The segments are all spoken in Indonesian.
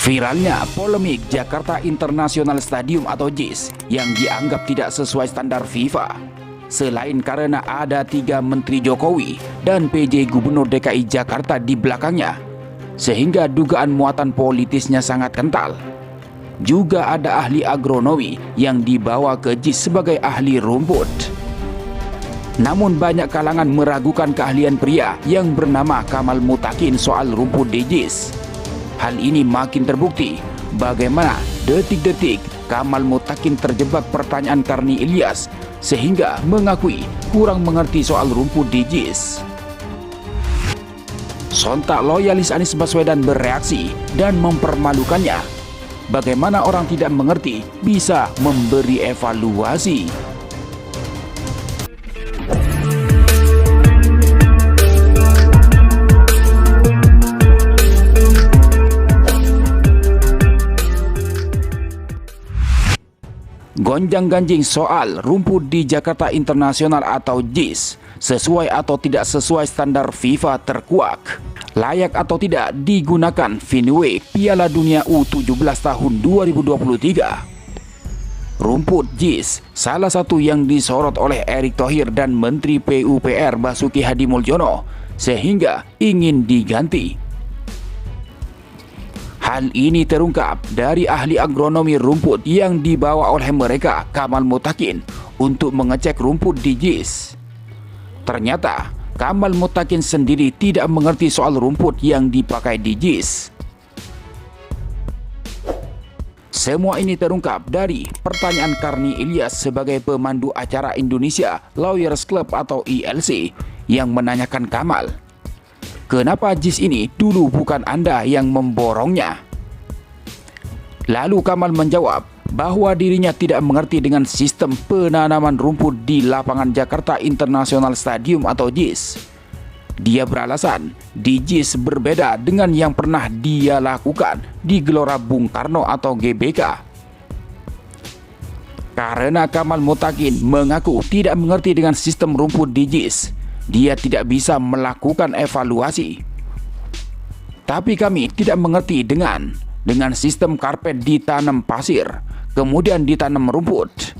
Viralnya polemik Jakarta International Stadium atau JIS yang dianggap tidak sesuai standar FIFA. Selain karena ada 3 Menteri Jokowi dan PJ Gubernur DKI Jakarta di belakangnya, sehingga dugaan muatan politisnya sangat kental. Juga ada ahli agronomi yang dibawa ke JIS sebagai ahli rumput. Namun banyak kalangan meragukan keahlian pria yang bernama Kamal Mutakin soal rumput di JIS. Hal ini makin terbukti bagaimana detik-detik Kamal Mutakin terjebak pertanyaan Karni Ilyas sehingga mengakui kurang mengerti soal rumput di JIS. Sontak loyalis Anies Baswedan bereaksi dan mempermalukannya. Bagaimana orang tidak mengerti bisa memberi evaluasi? Gonjang-ganjing soal rumput di Jakarta International atau JIS sesuai atau tidak sesuai standar FIFA terkuak. Layak atau tidak digunakan venue Piala Dunia U17 tahun 2023. Rumput JIS salah satu yang disorot oleh Erick Thohir dan Menteri PUPR Basuki Hadimulyono sehingga ingin diganti. Hal ini terungkap dari ahli agronomi rumput yang dibawa oleh mereka, Kamal Mutakin, untuk mengecek rumput di JIS. Ternyata, Kamal Mutakin sendiri tidak mengerti soal rumput yang dipakai di JIS. Semua ini terungkap dari pertanyaan Karni Ilyas sebagai pemandu acara Indonesia Lawyers Club atau ILC yang menanyakan Kamal, kenapa JIS ini dulu bukan Anda yang memborongnya? Lalu Kamal menjawab bahwa dirinya tidak mengerti dengan sistem penanaman rumput di lapangan Jakarta International Stadium atau JIS. Dia beralasan di JIS berbeda dengan yang pernah dia lakukan di Gelora Bung Karno atau GBK. Karena Kamal Mutakin mengaku tidak mengerti dengan sistem rumput di JIS, dia tidak bisa melakukan evaluasi. Tapi kami tidak mengerti dengan sistem karpet ditanam pasir, kemudian ditanam rumput.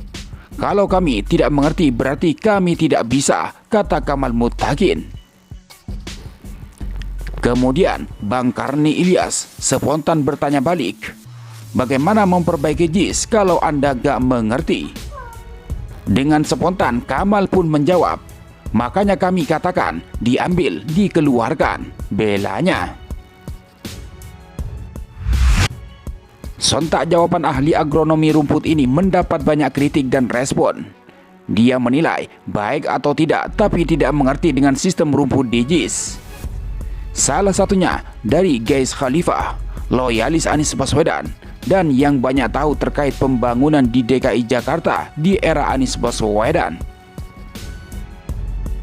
Kalau kami tidak mengerti berarti kami tidak bisa, kata Kamal Mutakin. Kemudian Bang Karni Ilyas spontan bertanya balik, bagaimana memperbaiki JIS kalau Anda gak mengerti? Dengan spontan Kamal pun menjawab, makanya kami katakan diambil, dikeluarkan, belanya. Sontak jawaban ahli agronomi rumput ini mendapat banyak kritik dan respon. Dia menilai baik atau tidak tapi tidak mengerti dengan sistem rumput di JIS. Salah satunya dari Gais Khalifah, loyalis Anies Baswedan, dan yang banyak tahu terkait pembangunan di DKI Jakarta di era Anies Baswedan.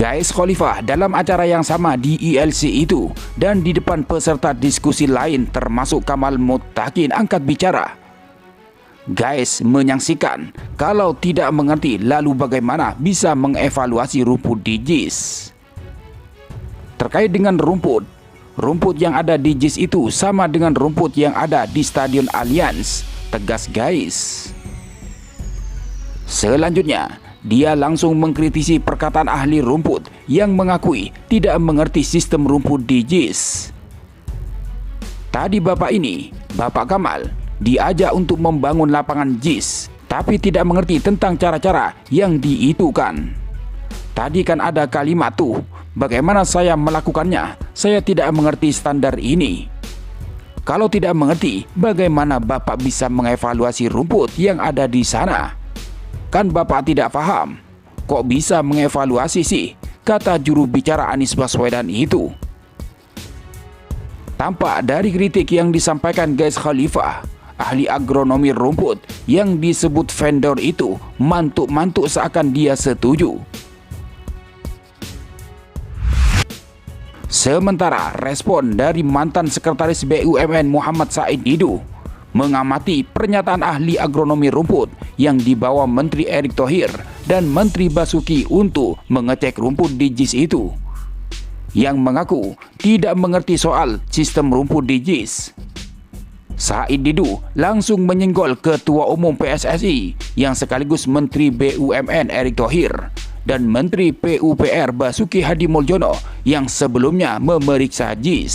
Gais Khalifah dalam acara yang sama di ILC itu dan di depan peserta diskusi lain termasuk Kamal Mutakin angkat bicara. Gais menyaksikan kalau tidak mengerti lalu bagaimana bisa mengevaluasi rumput di JIS. Terkait dengan rumput yang ada di JIS itu sama dengan rumput yang ada di Stadion Allianz, tegas Gais. Selanjutnya, dia langsung mengkritisi perkataan ahli rumput yang mengakui tidak mengerti sistem rumput di JIS. Tadi Bapak Kamal, diajak untuk membangun lapangan JIS, tapi tidak mengerti tentang cara-cara yang diitukan. Tadi kan ada kalimat tuh, bagaimana saya melakukannya? Saya tidak mengerti standar ini. Kalau tidak mengerti, bagaimana Bapak bisa mengevaluasi rumput yang ada di sana? Kan Bapak tidak paham, kok bisa mengevaluasi sih, kata juru bicara Anies Baswedan itu. Tampak dari kritik yang disampaikan Gais Khalifah, ahli agronomi rumput yang disebut vendor itu mantuk-mantuk seakan dia setuju. Sementara respon dari mantan sekretaris BUMN Muhammad Said Didu mengamati pernyataan ahli agronomi rumput yang dibawa Menteri Erick Thohir dan Menteri Basuki untuk mengecek rumput di JIS itu, yang mengaku tidak mengerti soal sistem rumput di JIS. Said Didu langsung menyenggol Ketua Umum PSSI yang sekaligus Menteri BUMN Erick Thohir dan Menteri PUPR Basuki Hadimulyono yang sebelumnya memeriksa JIS.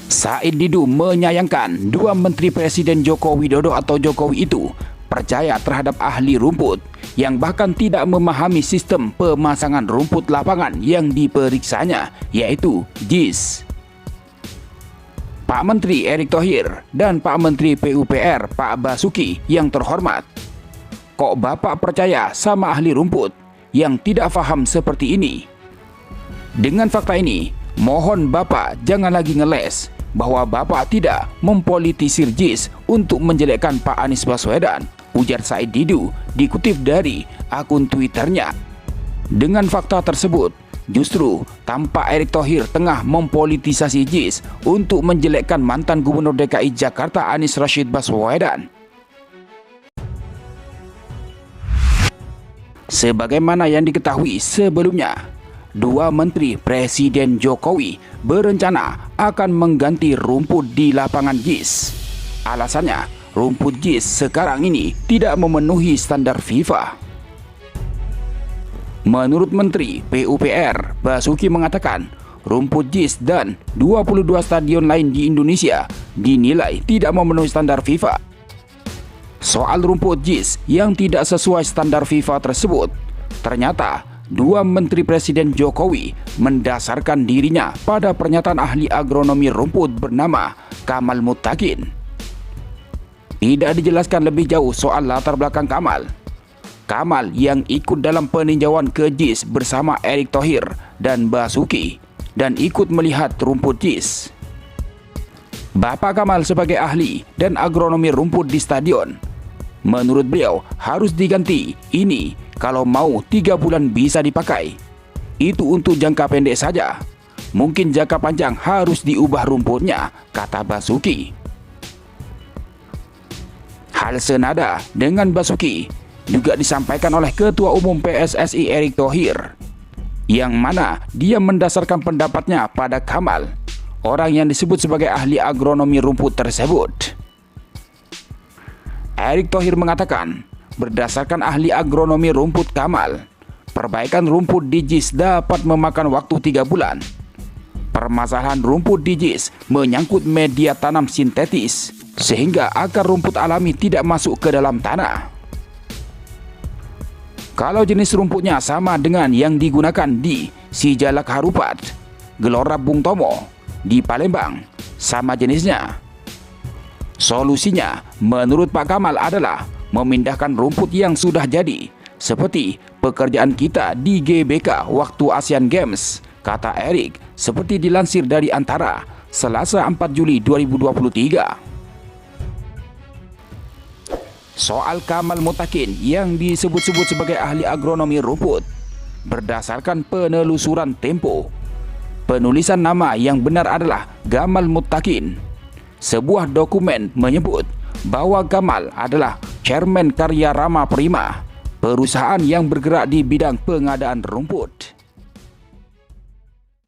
Said Didu menyayangkan dua Menteri Presiden Joko Widodo atau Jokowi itu percaya terhadap ahli rumput yang bahkan tidak memahami sistem pemasangan rumput lapangan yang diperiksanya, yaitu JIS. Pak Menteri Erick Thohir dan Pak Menteri PUPR Pak Basuki yang terhormat, kok Bapak percaya sama ahli rumput yang tidak paham seperti ini? Dengan fakta ini, mohon Bapak jangan lagi ngeles bahwa Bapak tidak mempolitisir JIS untuk menjelekkan Pak Anies Baswedan, ujar Said Didu dikutip dari akun Twitternya. Dengan fakta tersebut, justru tampak Erick Thohir tengah mempolitisasi JIS untuk menjelekkan mantan Gubernur DKI Jakarta Anies Rashid Baswedan. Sebagaimana yang diketahui sebelumnya, dua Menteri Presiden Jokowi berencana akan mengganti rumput di lapangan JIS. Alasannya, rumput JIS sekarang ini tidak memenuhi standar FIFA. Menurut Menteri PUPR, Basuki mengatakan rumput JIS dan 22 stadion lain di Indonesia dinilai tidak memenuhi standar FIFA. Soal rumput JIS yang tidak sesuai standar FIFA tersebut, ternyata dua Menteri Presiden Jokowi mendasarkan dirinya pada pernyataan ahli agronomi rumput bernama Kamal Muttaqin. Tidak dijelaskan lebih jauh soal latar belakang Kamal. Kamal yang ikut dalam peninjauan ke JIS bersama Erick Thohir dan Basuki dan ikut melihat rumput JIS. Bapak Kamal sebagai ahli dan agronomi rumput di stadion, menurut beliau harus diganti ini kalau mau 3 bulan bisa dipakai. Itu untuk jangka pendek saja. Mungkin jangka panjang harus diubah rumputnya, kata Basuki. Hal senada dengan Basuki juga disampaikan oleh Ketua Umum PSSI Erick Thohir, yang mana dia mendasarkan pendapatnya pada Kamal, orang yang disebut sebagai ahli agronomi rumput tersebut. Erick Thohir mengatakan, berdasarkan ahli agronomi rumput Kamal, perbaikan rumput di JIS dapat memakan waktu 3 bulan. Permasalahan rumput di JIS menyangkut media tanam sintetis, sehingga akar rumput alami tidak masuk ke dalam tanah. Kalau jenis rumputnya sama dengan yang digunakan di Sijalak Harupat, Gelora Bung Tomo, di Palembang, sama jenisnya. Solusinya, menurut Pak Kamal adalah memindahkan rumput yang sudah jadi, seperti pekerjaan kita di GBK waktu Asian Games, kata Erick, seperti dilansir dari Antara, Selasa 4 Juli 2023. Soal Kamal Muttaqin yang disebut-sebut sebagai ahli agronomi rumput, berdasarkan penelusuran Tempo, penulisan nama yang benar adalah Kamal Muttaqin. Sebuah dokumen menyebut bahwa Kamal adalah Chairman Karya Rama Prima, perusahaan yang bergerak di bidang pengadaan rumput.